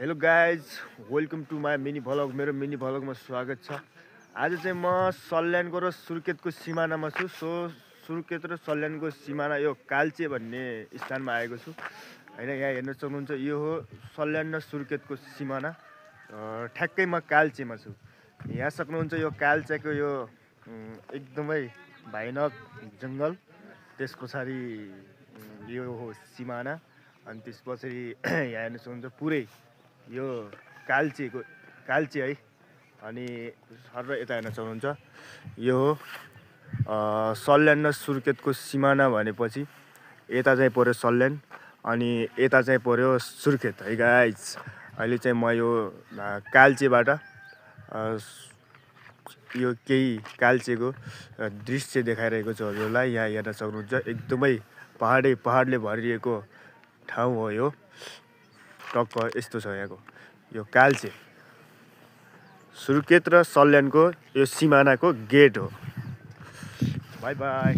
Hello guys, welcome to my mini vlog. मेरो mini भ्लगमा स्वागत छ। आज चाहिँ म सल्यानको र सुर्खेतको सिमानामा छु। सुर्खेत र सल्यानको सिमाना यो काल्चे भन्ने स्थानमा आएको छु हैन। यहाँ हेर्न सक्नुहुन्छ, यो हो सल्यान र सुर्खेतको सिमाना। ठ्याक्कै म काल्चेमा छु। यहाँ सक्नुहुन्छ यो काल्चेको यो एकदमै भयानक जङ्गल, त्यस पछाडि यो हो सिमाना, अनि त्यस पछाडि यहाँ हेर्न सक्नुहुन्छ पुरै यो काल्चे है। अनि सर यता हेर्न सक्नुहुन्छ, यो हो सल्यान र सुर्खेतको सिमाना भनेपछि यता चाहिँ पर्यो सल्यान अनि यता चाहिँ पर्यो सुर्खेत है गाइज। अहिले चाहिँ म यो काल्चेबाट यो केही काल्चेको दृश्य देखाइरहेको छु हजुरलाई। यहाँ हेर्न सक्नुहुन्छ, एकदमै पहाडले भरिएको ठाउँ हो यो। टक्क यस्तो छ यहाँको यो काल्चे। सुर्खेत र सल्यानको यो सिमानाको गेट हो। By by.